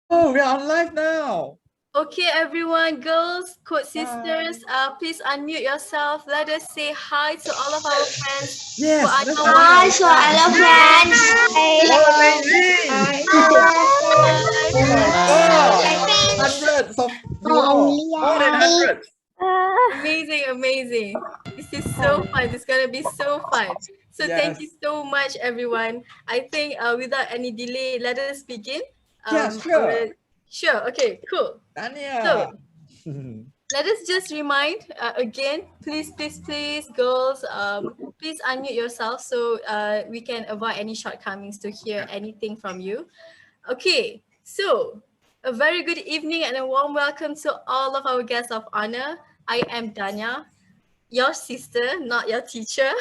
Oh, we are on live now. Okay, everyone, girls, code sisters, please unmute yourself. Let us say hi to all of our friends. Yes, Who are let's now hi. Hi, so I love friends. Oh, amazing. Oh my God. Hundreds of you all. More than hundreds. Amazing, amazing. This is so fun. It's gonna be so fun. So thank you Yes. so much, everyone. I think without any delay, let us begin. Yeah, sure. Sure. Okay. Cool. Tanya. So let us just remind again, please, girls, please unmute yourself so we can avoid any shortcomings to hear anything from you. Okay, so a very good evening and a warm welcome to all of our guests of honor. I am Danya, your sister, not your teacher.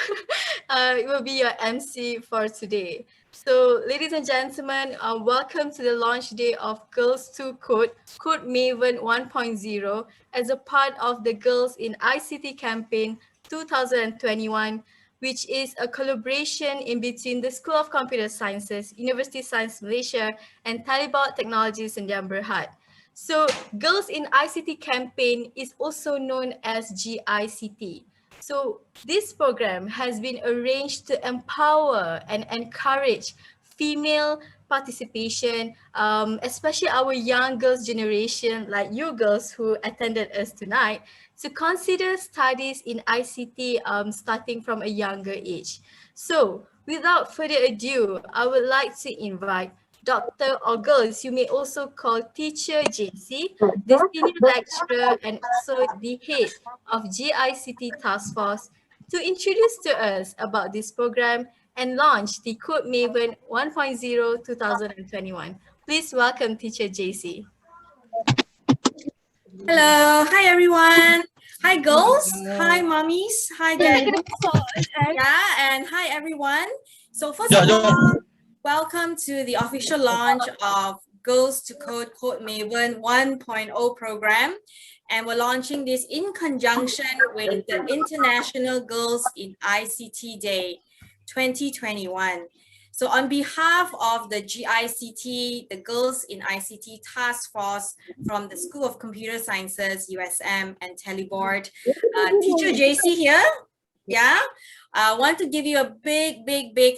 It will be your MC for today. So, ladies and gentlemen, welcome to the launch day of Girls to Code, CodeMaven 1.0, as a part of the Girls in ICT campaign 2021, which is a collaboration in between the School of Computer Sciences, University of Science Malaysia, and Talibot Technologies in Berhad. So, Girls in ICT campaign is also known as GICT. So, this program has been arranged to empower and encourage female participation, especially our young girls generation, like you girls who attended us tonight, to consider studies in ICT starting from a younger age. So, without further ado, I would like to invite Dr. or girls, you may also call Teacher Jasy, the senior lecturer and also the head of GICT Task Force, to introduce to us about this program and launch the CodeMaven 1.0 2021. Please welcome Teacher Jasy. Hello, hi everyone. Hi girls, hi mommies, hi daddies. Yeah, and hi everyone. So first of all, welcome to the official launch of Girls to Code CodeMaven 1.0 program. And we're launching this in conjunction with the International Girls in ICT Day 2021. So on behalf of the GICT, the Girls in ICT Task Force from the School of Computer Sciences, USM, and Teleboard, Teacher Jasy here. Yeah, I want to give you a big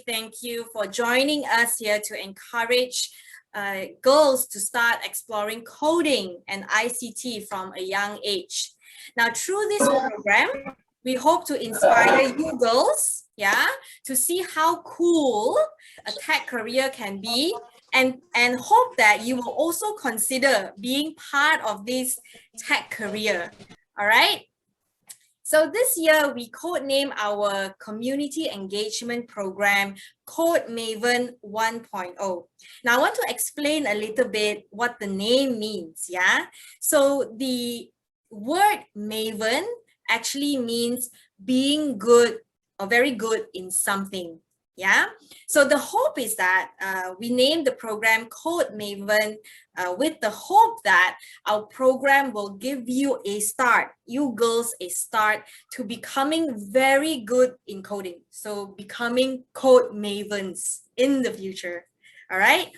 thank you for joining us here to encourage girls to start exploring coding and ICT from a young age. Now, through this program, we hope to inspire you girls, yeah, to see how cool a tech career can be, and hope that you will also consider being part of this tech career. All right. So this year, we codename our community engagement program CodeMaven 1.0. Now, I want to explain a little bit what the name means, yeah? So the word Maven actually means being good or very good in something, yeah? So the hope is that we named the program CodeMaven with the hope that our program will give you a start, you girls a start to becoming very good in coding. So becoming code mavens in the future, all right?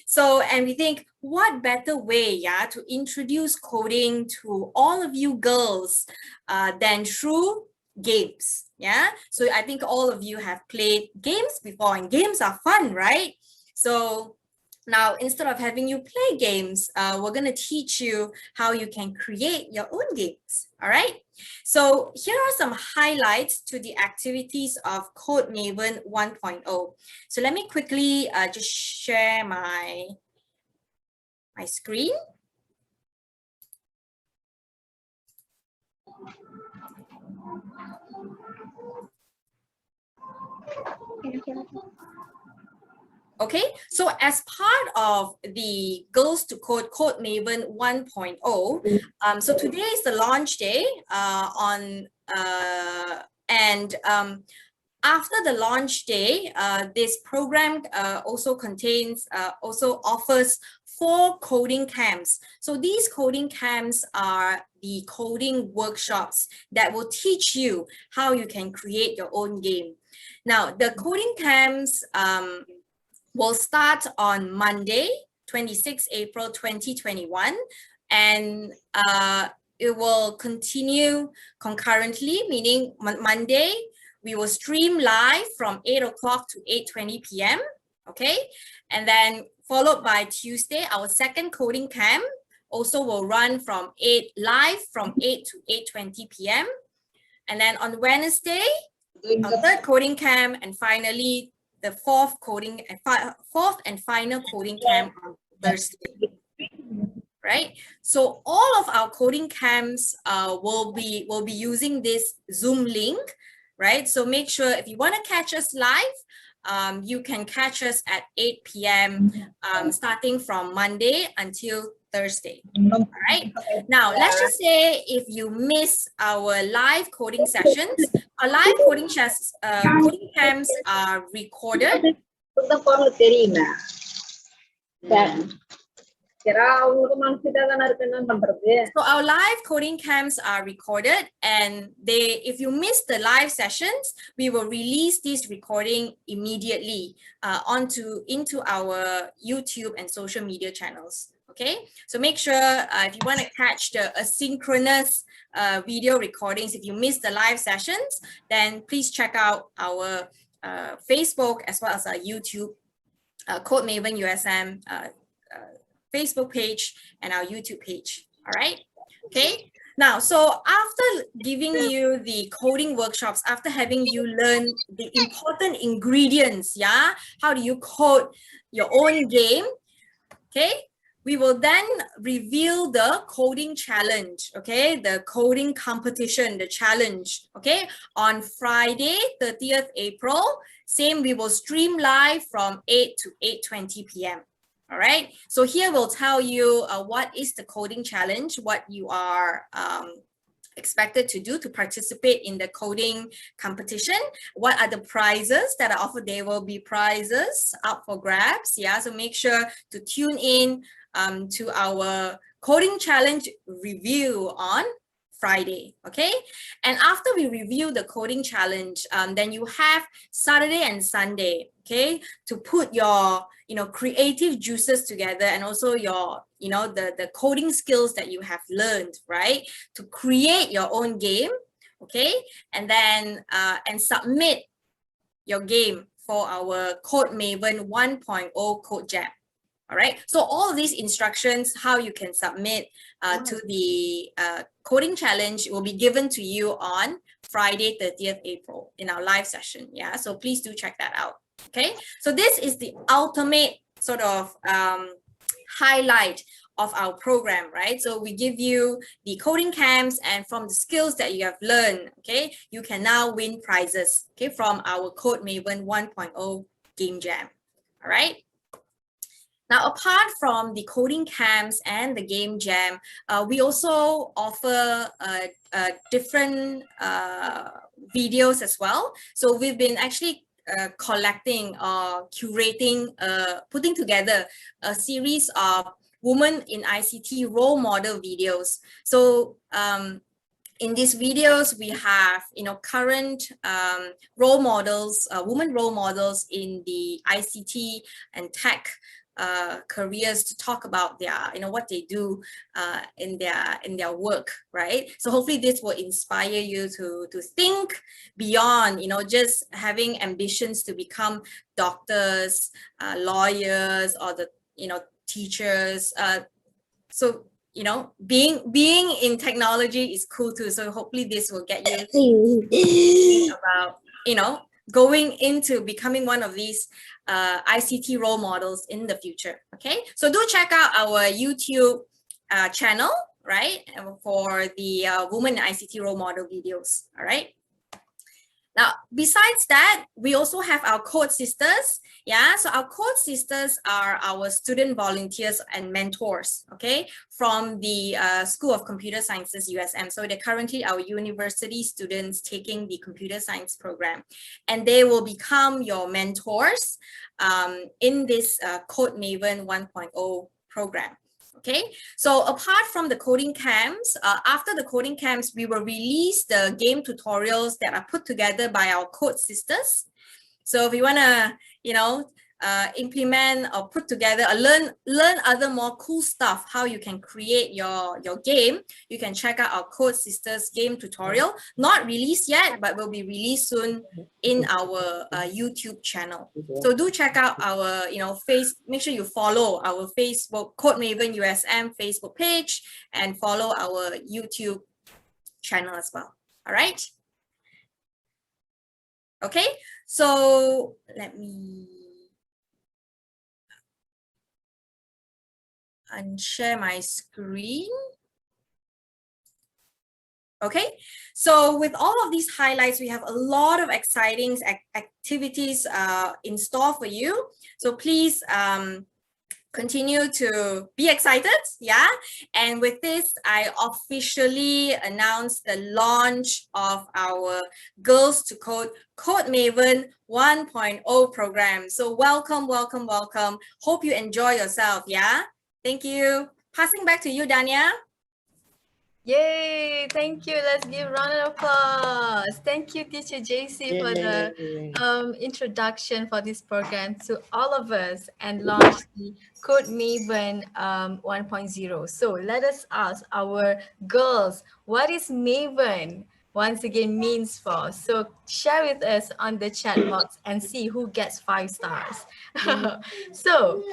So, and we think what better way, yeah, to introduce coding to all of you girls than through games, yeah? So I think all of you have played games before, and games are fun, right? So now, instead of having you play games, we're going to teach you how you can create your own games, all right? So here are some highlights to the activities of CodeMaven 1.0. So let me quickly just share my screen. Okay, so as part of the Girls to Code CodeMaven 1.0, so today is the launch day after the launch day, this program also offers 4 coding camps. So these coding camps are the coding workshops that will teach you how you can create your own game. Now, the coding camps will start on Monday, 26 April 2021, and it will continue concurrently, meaning Monday, we will stream live from 8 o'clock to 8:20 p.m. Okay, and then followed by Tuesday, our second coding camp also will run from 8 to 8:20 p.m. And then on Wednesday, our third coding camp, and finally the fourth and final coding camp on Thursday. Right, so all of our coding camps will be using this Zoom link, right? So make sure if you want to catch us live, you can catch us at 8 p.m. Starting from Monday until Thursday. All right. Now let's just say if you miss our live coding sessions, our live coding camps are recorded. So our live coding camps are recorded, and if you miss the live sessions, we will release this recording immediately into our YouTube and social media channels. Okay, so make sure if you want to catch the asynchronous video recordings, if you miss the live sessions, then please check out our Facebook as well as our YouTube, CodeMaven USM Facebook page and our YouTube page. All right. Okay. Now, so after giving you the coding workshops, after having you learn the important ingredients, yeah, how do you code your own game? Okay. We will then reveal the coding challenge, okay, the coding competition, the challenge, okay, on Friday, 30th April. Same, we will stream live from 8 to 8:20 p.m. All right, so here we'll tell you what is the coding challenge, what you are expected to do to participate in the coding competition, what are the prizes that are offered. There will be prizes up for grabs, yeah, so make sure to tune in to our coding challenge review on Friday, okay? And after we review the coding challenge, then you have Saturday and Sunday, okay, to put your creative juices together, and also your the coding skills that you have learned, right, to create your own game, okay, and then and submit your game for our CodeMaven 1.0 code jam. All right, so all of these instructions, how you can submit to the coding challenge, will be given to you on Friday, 30th April in our live session. Yeah, so please do check that out. Okay, so this is the ultimate sort of highlight of our program, right? So we give you the coding camps, and from the skills that you have learned, okay, you can now win prizes, okay, from our CodeMaven 1.0 game jam. All right. Now, apart from the coding camps and the game jam, we also offer different videos as well. So we've been actually collecting or curating, putting together a series of women in ICT role model videos. So in these videos, we have current role models, women role models in the ICT and tech careers, to talk about their what they do in their work, right? So hopefully this will inspire you to think beyond just having ambitions to become doctors, lawyers, or the teachers. So being in technology is cool too, so hopefully this will get you thinking about going into becoming one of these ICT role models in the future. Okay, so do check out our YouTube channel, right, for the women in ICT role model videos. All right. Now, besides that, we also have our Code Sisters. Yeah, so our Code Sisters are our student volunteers and mentors, okay, from the School of Computer Sciences, USM. So they're currently our university students taking the computer science program, and they will become your mentors in this CodeMaven 1.0 program. Okay, so apart from the coding camps, after the coding camps, we will release the game tutorials that are put together by our Code Sisters. So if you want to, implement or put together or learn other more cool stuff, how you can create your game, you can check out our Code Sisters game tutorial. Not released yet, but will be released soon in our YouTube channel. So do check out our, make sure you follow our Facebook CodeMaven USM Facebook page and follow our YouTube channel as well. All right. Okay, so let me unshare my screen. Okay, so with all of these highlights, we have a lot of exciting activities in store for you. So please continue to be excited, yeah? And with this, I officially announce the launch of our Girls to Code CodeMaven 1.0 program. So welcome, welcome, welcome. Hope you enjoy yourself, yeah? Thank you. Passing back to you, Dania. Yay! Thank you. Let's give a round of applause. Thank you, Teacher Jasy, for the introduction for this program to all of us and launch the CodeMaven 1.0. So let us ask our girls, what is Maven? Once again, means for. So share with us on the chat box and see who gets 5 stars. So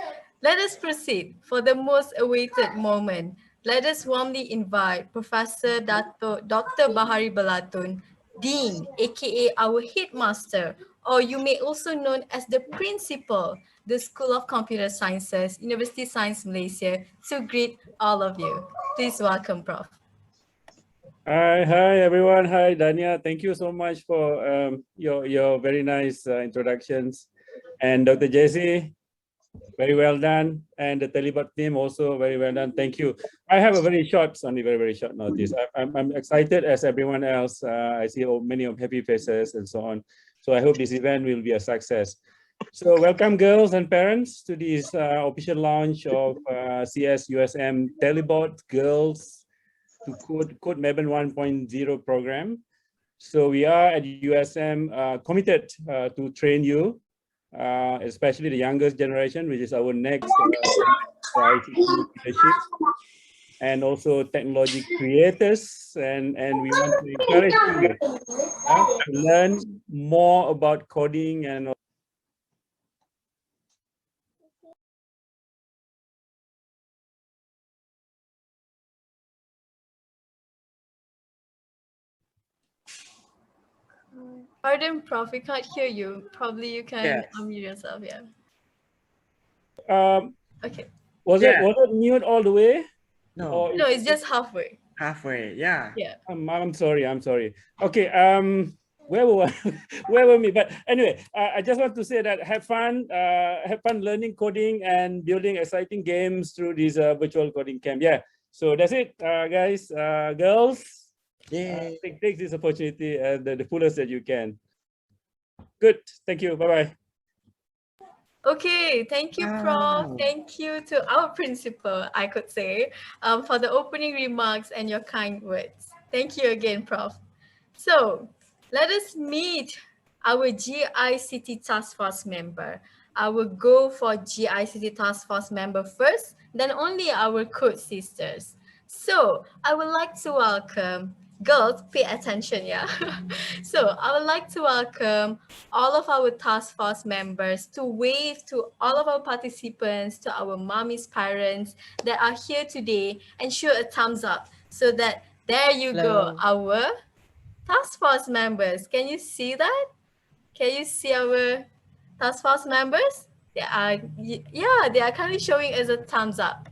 let us proceed for the most awaited moment. Let us warmly invite Professor Dr. Bahari Balatun, Dean, aka our headmaster, or you may also known as the principal, the School of Computer Sciences, University Science Malaysia, to greet all of you. Please welcome, Prof. Hi everyone. Hi Dania. Thank you so much for your very nice introductions, and Dr. Jasy, very well done, and the Telebot team also very well done. Thank you. I have a very short notice. I'm excited as everyone else. I see many happy faces and so on. So I hope this event will be a success. So welcome girls and parents to this official launch of CS USM Telebot Girls to CodeMaven 1.0 program. So we are at USM committed to train you, especially the youngest generation, which is our next leadership, and also technology creators, and we want to encourage you to learn more about coding and Pardon, Prof, we can't hear you. Probably you can unmute yourself, yeah. Okay. Was it mute all the way? No. No, it's just halfway. Halfway, yeah. Yeah. I'm sorry. Okay. Where were we? But anyway, I just want to say that have fun learning coding and building exciting games through this virtual coding camp. Yeah. So that's it, guys, girls. Yeah. Take this opportunity the fullest that you can. Good. Thank you. Bye-bye. Okay, thank you, Prof. Thank you to our principal, I could say, for the opening remarks and your kind words. Thank you again, Prof. So let us meet our GICT Task Force member. I will go for GICT Task Force member first, then only our Code Sisters. So I would like to welcome, girls, pay attention, yeah? So I would like to welcome all of our task force members to wave to all of our participants, to our mommies, parents that are here today, and show a thumbs up so that there you go, our task force members. Can you see that? Can you see our task force members? They are, yeah, they are kindly showing us a thumbs up.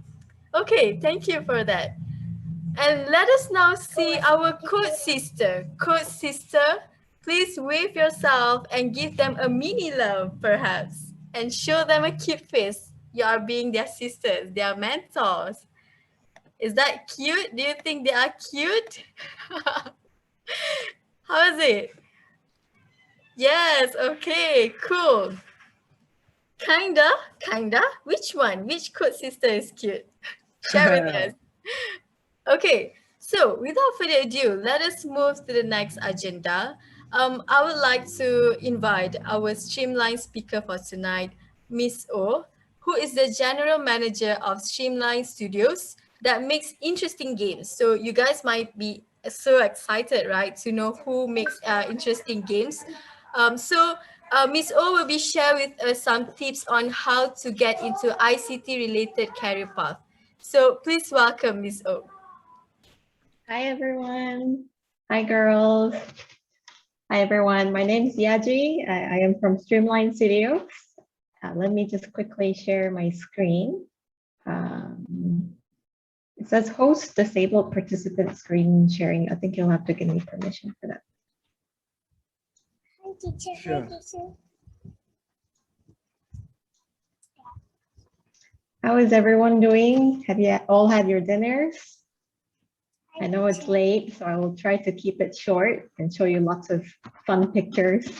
Okay, thank you for that. And let us now see our Code Sister. Code Sister, please wave yourself and give them a mini love, perhaps, and show them a cute face. You are being their sisters, their mentors. Is that cute? Do you think they are cute? How is it? Yes, okay, cool. Kinda? Which one? Which Code Sister is cute? Share with us. Okay, so without further ado, let us move to the next agenda. I would like to invite our Streamline speaker for tonight, Miss O, who is the General Manager of Streamline Studios that makes interesting games. So you guys might be so excited, right, to know who makes interesting games. Miss O will be sharing with us some tips on how to get into ICT related career path. So please welcome Miss O. Hi, everyone. Hi, girls. Hi, everyone. My name is Jasy. I am from Streamline Studios. Let me just quickly share my screen. It says host disabled participant screen sharing. I think you'll have to give me permission for that. Hi, teacher. Sure. Hi, teacher. How is everyone doing? Have you all had your dinners? I know it's late, so I will try to keep it short and show you lots of fun pictures.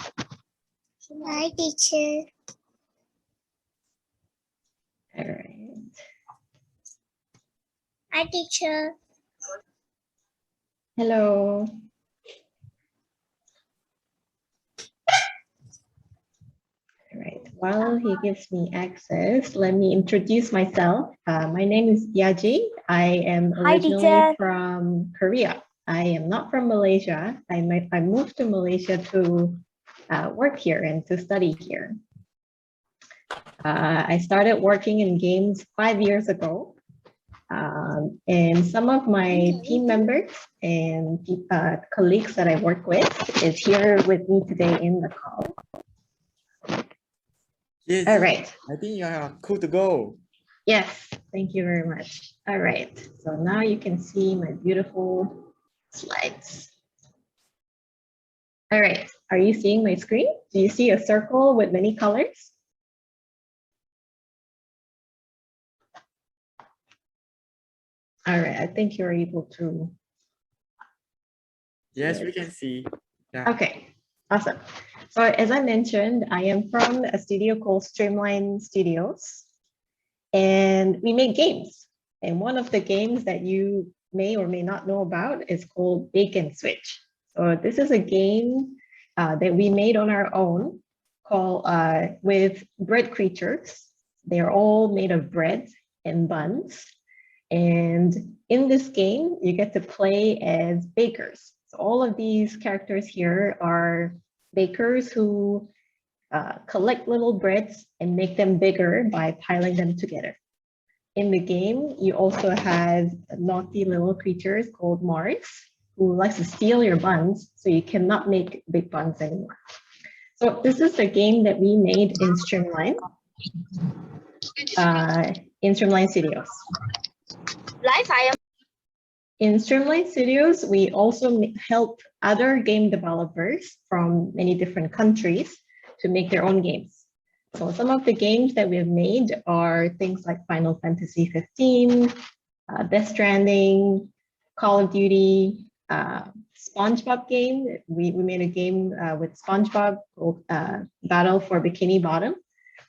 Hi, teacher. All right. Hi, teacher. Hello. All right. While he gives me access, let me introduce myself. My name is Jasy. I am originally from Korea. I am not from Malaysia. I moved to Malaysia to work here and to study here. I started working in games 5 years ago. And some of my team members and colleagues that I work with is here with me today in the call. Yes. All right. I think you are cool to go. Yes, thank you very much. All right, so now you can see my beautiful slides. All right, are you seeing my screen? Do you see a circle with many colors? All right, I think you're able to. Yes, we can see. Yeah. Okay, awesome. So as I mentioned, I am from a studio called Streamline Studios, and we make games. And one of the games that you may or may not know about is called Bake and Switch. So this is a game that we made on our own called with bread creatures. They're all made of bread and buns. And in this game, you get to play as bakers. So all of these characters here are bakers who collect little breads and make them bigger by piling them together. In the game, you also have naughty little creatures called Mars, who likes to steal your buns, so you cannot make big buns anymore. So this is the game that we made in Streamline Studios. In Streamline Studios, we also help other game developers from many different countries to make their own games. So some of the games that we've made are things like Final Fantasy 15, Death Stranding, Call of Duty, SpongeBob game. We made a game with SpongeBob called Battle for Bikini Bottom.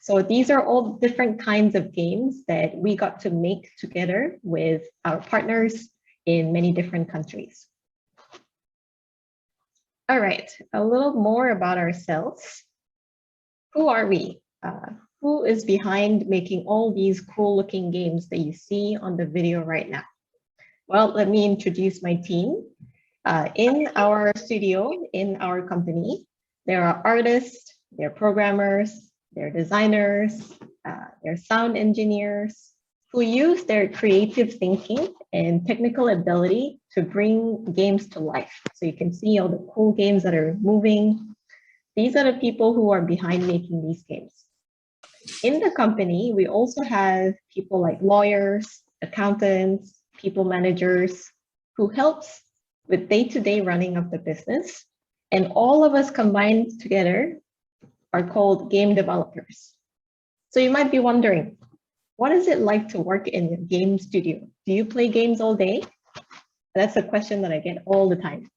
So these are all different kinds of games that we got to make together with our partners in many different countries. All right, a little more about ourselves. Who are we? Who is behind making all these cool looking games that you see on the video right now? Well, let me introduce my team. In our studio, in our company, there are artists, there are programmers, there are designers, there are sound engineers who use their creative thinking and technical ability to bring games to life. So you can see all the cool games that are moving. These are the people who are behind making these games. In the company, we also have people like lawyers, accountants, people managers who helps with day-to-day running of the business. And all of us combined together are called game developers. So you might be wondering, what is it like to work in a game studio? Do you play games all day? That's a question that I get all the time.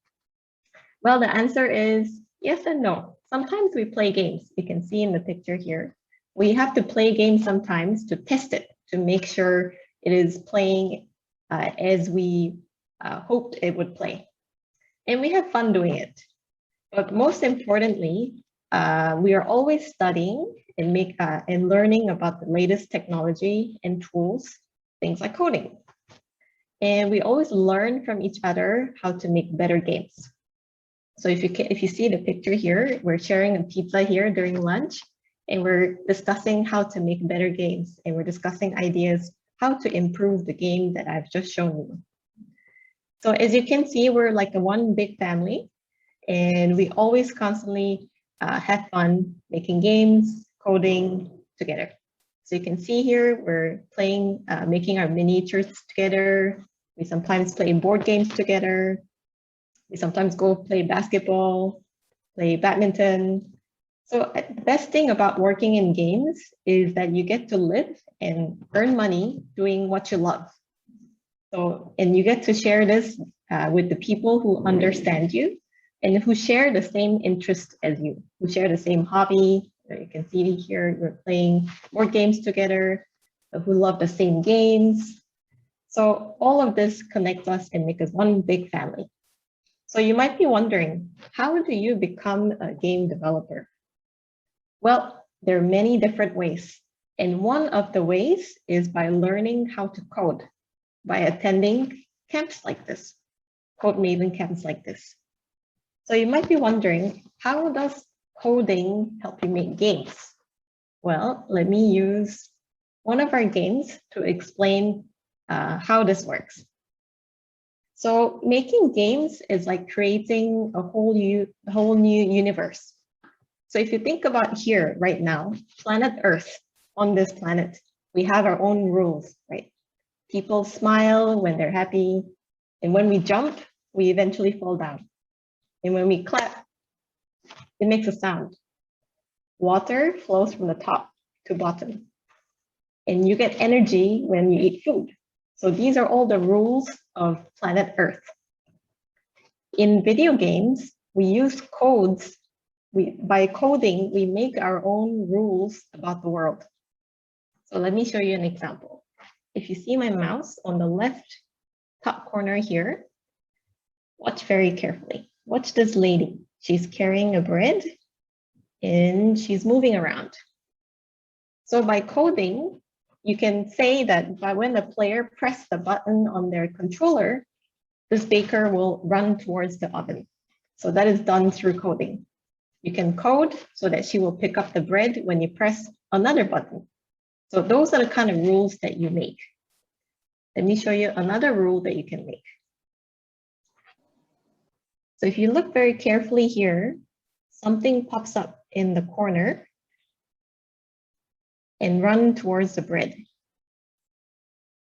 Well, the answer is yes and no. Sometimes we play games. You can see in the picture here. We have to play games sometimes to test it, to make sure it is playing as we hoped it would play. And we have fun doing it. But most importantly, we are always studying and learning about the latest technology and tools, things like coding. And we always learn from each other how to make better games. So if you see the picture here, we're sharing a pizza here during lunch, and we're discussing how to make better games, and we're discussing ideas how to improve the game that I've just shown you. So as you can see, we're like a one big family, and we always constantly have fun making games, coding together. So you can see here, we're playing, making our miniatures together. We sometimes play board games together. We sometimes go play basketball, play badminton. So the best thing about working in games is that you get to live and earn money doing what you love. So, and you get to share this with the people who understand you and who share the same interest as you, who share the same hobby. You can see here, we're playing board games together, who love the same games. So all of this connects us and make us one big family. So you might be wondering, how do you become a game developer? Well, there are many different ways. And one of the ways is by learning how to code, by attending camps like this, CodeMaven camps like this. So you might be wondering, how does coding help you make games? Well, let me use one of our games to explain how this works. So making games is like creating a whole new universe. So if you think about here right now, planet Earth, on this planet, we have our own rules, right? People smile when they're happy. And when we jump, we eventually fall down. And when we clap, it makes a sound. Water flows from the top to bottom. And you get energy when you eat food. So these are all the rules of planet Earth. In video games, we use codes. By coding, we make our own rules about the world. So let me show you an example. If you see my mouse on the left top corner here, watch very carefully. Watch this lady. She's carrying a bread and she's moving around. So by coding, you can say that when the player presses the button on their controller, this baker will run towards the oven. So that is done through coding. You can code so that she will pick up the bread when you press another button. So those are the kind of rules that you make. Let me show you another rule that you can make. So if you look very carefully here, something pops up in the corner and run towards the bread.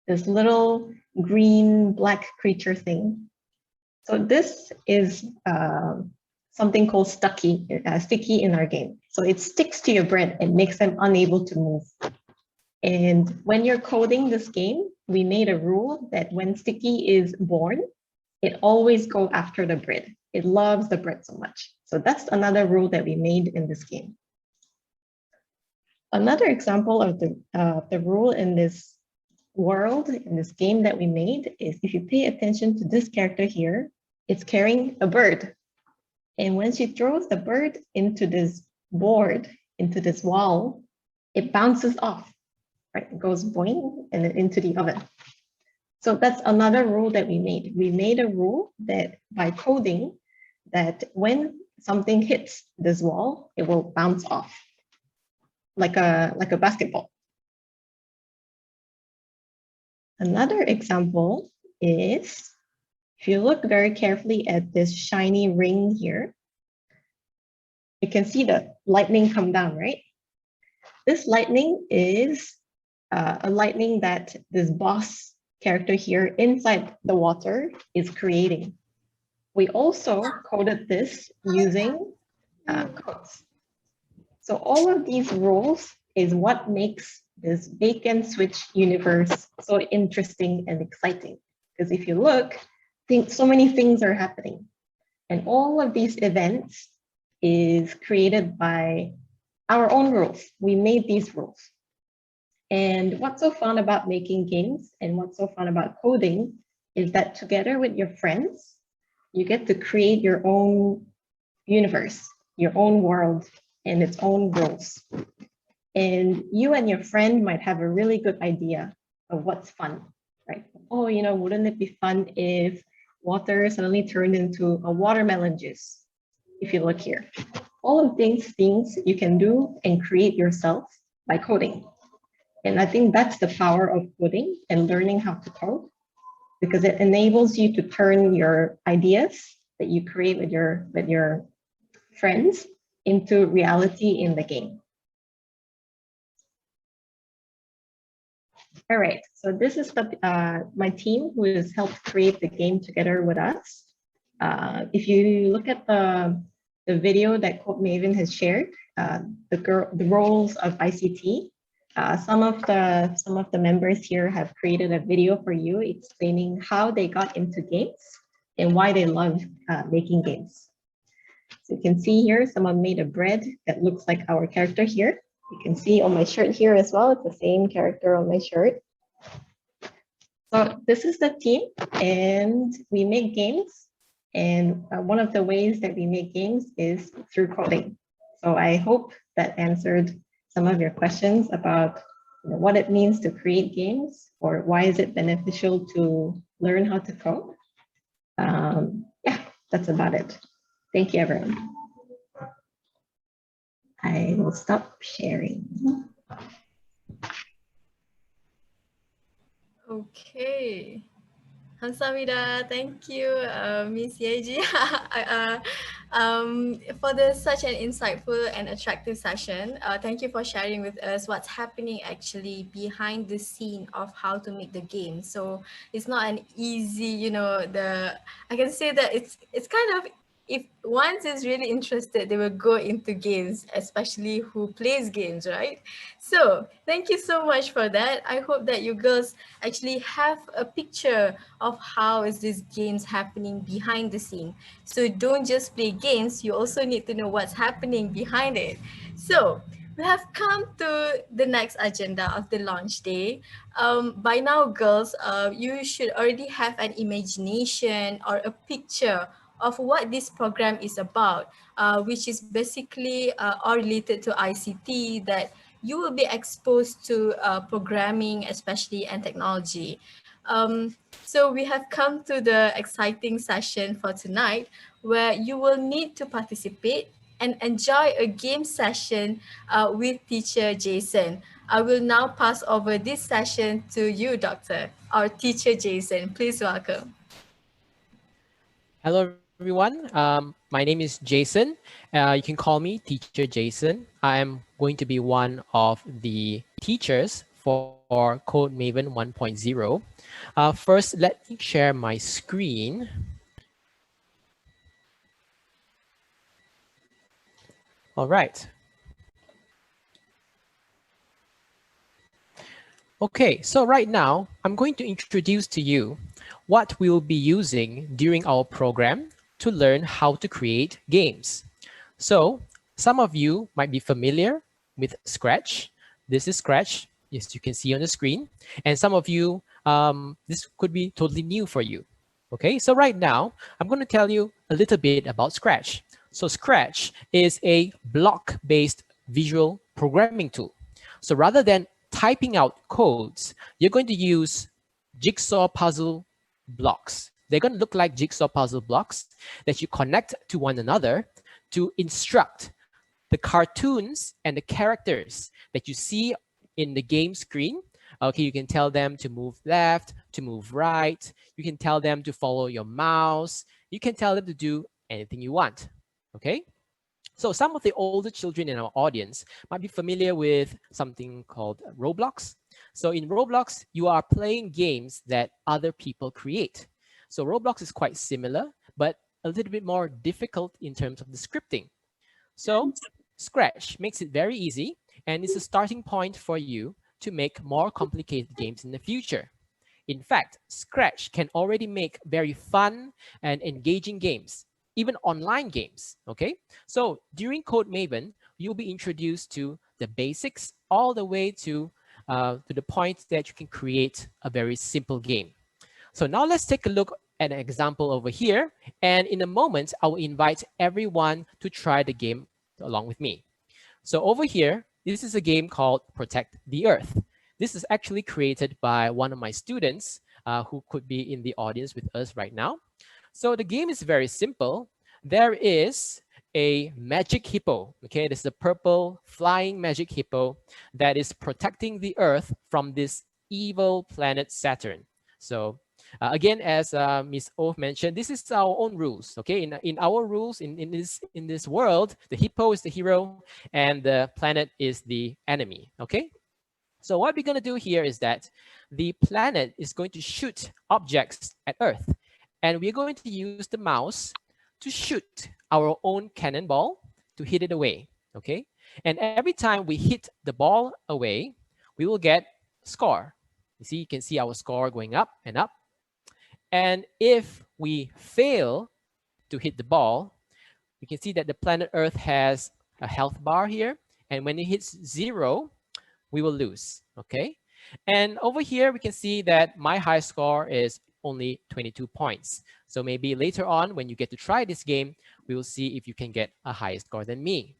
This little green black creature thing. So this is something called sticky in our game. So it sticks to your bread and makes them unable to move. And when you're coding this game, we made a rule that when Sticky is born, it always goes after the bread. It loves the bread so much. So that's another rule that we made in this game. Another example of the rule in this world, in this game that we made, is if you pay attention to this character here, it's carrying a bird. And when she throws the bird into this board, into this wall, it bounces off, right? It goes boing and then into the oven. So that's another rule that we made. We made a rule that by coding, that when something hits this wall, it will bounce off like a basketball. Another example is, if you look very carefully at this shiny ring here, you can see the lightning come down, right? This lightning is a lightning that this boss character here inside the water is creating. We also coded this using codes. So all of these rules is what makes this bake and switch universe so interesting and exciting. Because if you look, so many things are happening. And all of these events is created by our own rules. We made these rules. And what's so fun about making games and what's so fun about coding is that together with your friends, you get to create your own universe, your own world, and its own rules. And you and your friend might have a really good idea of what's fun, right? Oh, wouldn't it be fun if water suddenly turned into a watermelon juice? If you look here, all of these things you can do and create yourself by coding. And I think that's the power of coding and learning how to code, because it enables you to turn your ideas that you create with your friends into reality in the game. All right, so this is my team who has helped create the game together with us. If you look at the video that CodeMaven has shared, the roles of ICT, some of the members here have created a video for you explaining how they got into games and why they love making games. So you can see here, someone made a bread that looks like our character here. You can see on my shirt here as well, it's the same character on my shirt. So this is the team, and we make games. And one of the ways that we make games is through coding. So I hope that answered some of your questions about what it means to create games, or why is it beneficial to learn how to code. Yeah, that's about it. Thank you, everyone. I will stop sharing. Okay. Hamsamida, thank you, Miss Yeji, for such an insightful and attractive session. Thank you for sharing with us what's happening actually behind the scene of how to make the game. So it's not an easy, I can say that it's kind of, if one is really interested, they will go into games, especially who plays games, right? So thank you so much for that. I hope that you girls actually have a picture of how is this games happening behind the scene. So don't just play games, you also need to know what's happening behind it. So we have come to the next agenda of the launch day. By now, girls, you should already have an imagination or a picture of what this program is about, which is basically all related to ICT, that you will be exposed to programming, especially, and technology. So we have come to the exciting session for tonight, where you will need to participate and enjoy a game session with Teacher Je Sen. I will now pass over this session to you, Doctor, our Teacher Je Sen. Please welcome. Hello, everyone. My name is Jason. You can call me Teacher Jason. I am going to be one of the teachers for CodeMaven 1.0. First, let me share my screen. All right. Okay, so right now, I'm going to introduce to you what we will be using during our program to learn how to create games. So some of you might be familiar with Scratch. This is Scratch, as you can see on the screen. And some of you, this could be totally new for you. Okay, so right now, I'm going to tell you a little bit about Scratch. So Scratch is a block-based visual programming tool. So rather than typing out codes, you're going to use jigsaw puzzle blocks. They're going to look like jigsaw puzzle blocks that you connect to one another to instruct the cartoons and the characters that you see in the game screen. Okay, you can tell them to move left, to move right. You can tell them to follow your mouse. You can tell them to do anything you want. Okay? So some of the older children in our audience might be familiar with something called Roblox. So in Roblox, you are playing games that other people create. So Roblox is quite similar, but a little bit more difficult in terms of the scripting. So Scratch makes it very easy, and it's a starting point for you to make more complicated games in the future. In fact, Scratch can already make very fun and engaging games, even online games, okay? So during CodeMaven, you'll be introduced to the basics all the way to the point that you can create a very simple game. So now let's take a look at an example over here. And in a moment, I will invite everyone to try the game along with me. So over here, this is a game called Protect the Earth. This is actually created by one of my students who could be in the audience with us right now. So the game is very simple. There is a magic hippo. Okay, this is a purple flying magic hippo that is protecting the Earth from this evil planet Saturn. So again, as Ms. O mentioned, this is our own rules. Okay, in our rules, in this world, the hippo is the hero and the planet is the enemy. Okay, so what we're going to do here is that the planet is going to shoot objects at Earth, and we're going to use the mouse to shoot our own cannonball to hit it away. Okay, and every time we hit the ball away, we will get score. You see, you can see our score going up and up. And if we fail to hit the ball, you can see that the planet Earth has a health bar here. And when it hits 0, we will lose. Okay. And over here, we can see that my high score is only 22 points. So maybe later on, when you get to try this game, we will see if you can get a higher score than me.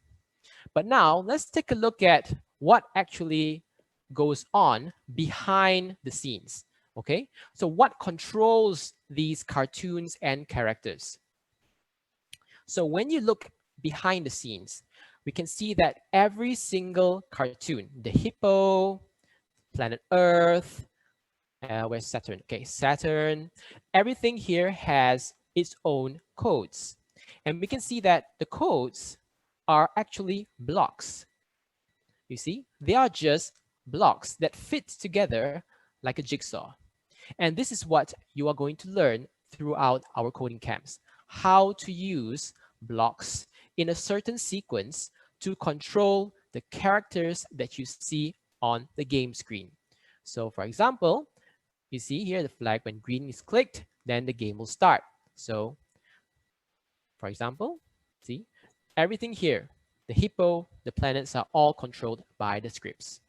But now let's take a look at what actually goes on behind the scenes. Okay, so what controls these cartoons and characters? So when you look behind the scenes, we can see that every single cartoon, the hippo, planet Earth, where's Saturn? Okay, Saturn, everything here has its own codes. And we can see that the codes are actually blocks. You see, they are just blocks that fit together like a jigsaw. And this is what you are going to learn throughout our coding camps, how to use blocks in a certain sequence to control the characters that you see on the game screen. So for example, you see here the flag when green is clicked, then the game will start. So for example, see everything here, the hippo, the planets are all controlled by the scripts.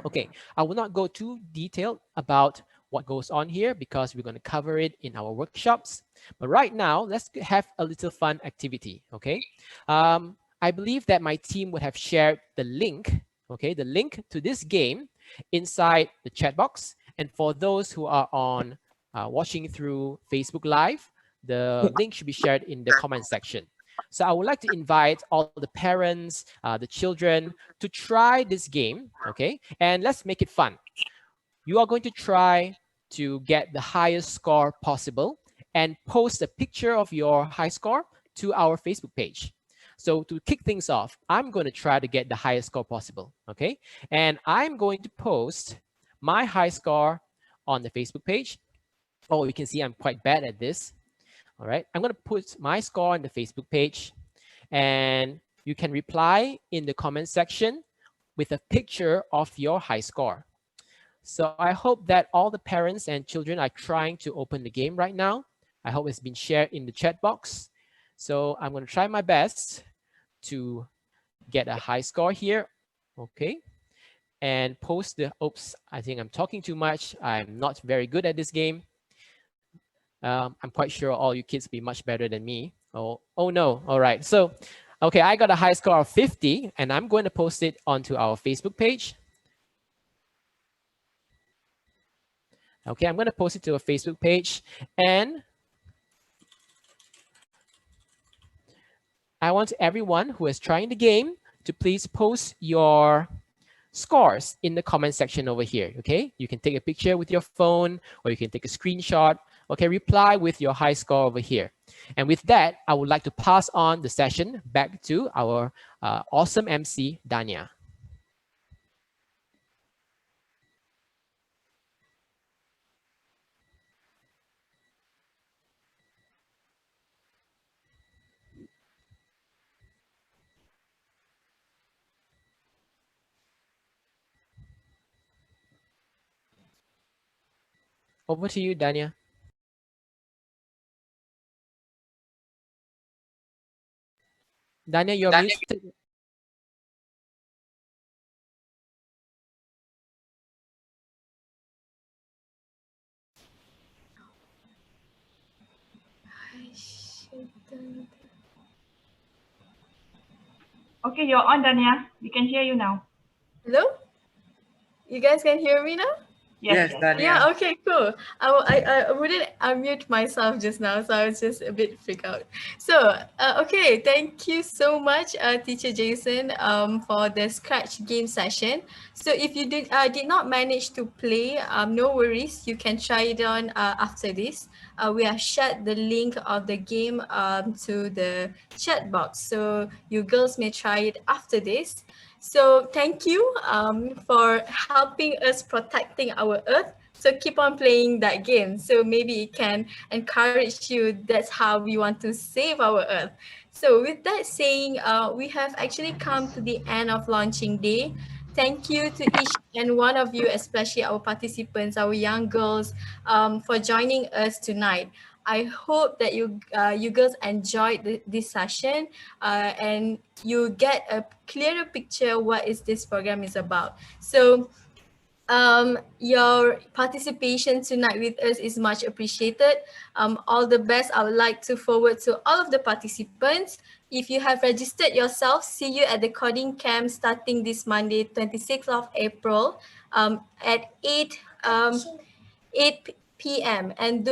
Okay, I will not go too detailed about what goes on here because we're going to cover it in our workshops. But right now, let's have a little fun activity, okay? I believe that my team would have shared the link, okay, the link to this game inside the chat box. And for those who are on watching through Facebook Live, the link should be shared in the comment section. So I would like to invite all the parents, the children to try this game, okay? And let's make it fun. You are going to try to get the highest score possible and post a picture of your high score to our Facebook page. So to kick things off, I'm going to try to get the highest score possible, okay? And I'm going to post my high score on the Facebook page. Oh, you can see I'm quite bad at this. All right, I'm going to put my score on the Facebook page, and you can reply in the comment section with a picture of your high score. So I hope that all the parents and children are trying to open the game right now. I hope it's been shared in the chat box. So I'm going to try my best to get a high score here. Okay. And post the, oops, I think I'm talking too much. I'm not very good at this game. I'm quite sure all you kids will be much better than me. Oh no. All right. So, okay, I got a high score of 50 and I'm going to post it onto our Facebook page. Okay, I'm going to post it to a Facebook page, and I want everyone who is trying the game to please post your scores in the comment section over here. Okay, you can take a picture with your phone or you can take a screenshot. Okay, reply with your high score over here. And with that, I would like to pass on the session back to our awesome MC, Dania. Over to you, Dania. Dania, you're muted. Okay, you're on, Dania. We can hear you now. Hello? You guys can hear me now? Yes, Dania. Yeah, okay, cool. I wouldn't unmute myself just now, so I was just a bit freaked out. So, okay, thank you so much, Teacher Je Sen, for the Scratch game session. So if you did not manage to play, no worries, you can try it on after this. We have shared the link of the game to the chat box, so you girls may try it after this. So thank you for helping us protecting our earth. So keep on playing that game. So maybe it can encourage you. That's how we want to save our earth. So with that saying, we have actually come to the end of launching day. Thank you to each and one of you, especially our participants, our young girls, for joining us tonight. I hope that you girls enjoyed this session and you get a clearer picture what is this program is about. So your participation tonight with us is much appreciated. All the best I would like to forward to all of the participants. If you have registered yourself, see you at the coding camp starting this Monday, 26th of April at 8 p.m. And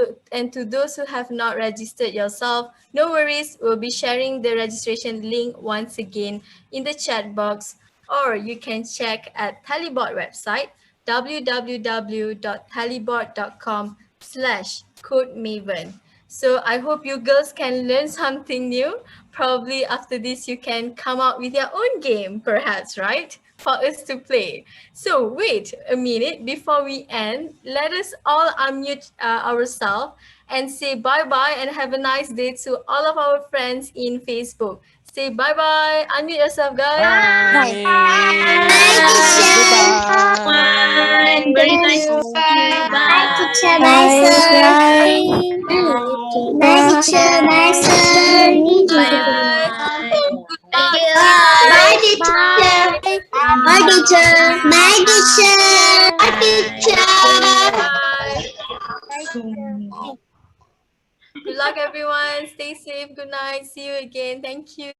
to those who have not registered yourself, no worries. We'll be sharing the registration link once again in the chat box, or you can check at Talibot website www.talibot.com/CodeMaven. So I hope you girls can learn something new. Probably after this, you can come out with your own game, perhaps, right? For us to play. So wait a minute before we end. Let us all unmute ourselves and say bye-bye and have a nice day to all of our friends in Facebook. Say bye-bye. Unmute yourself, guys. Bye. Bye. Goodbye. Very nice to see you. Bye, teacher. Bye, sir. Bye, teacher. Bye, sir. Bye, everyone. Bye, teacher. Bye, teacher. Bye, teacher. Bye, teacher. Bye. Good luck, everyone. Stay safe. Good night. See you again. Thank you.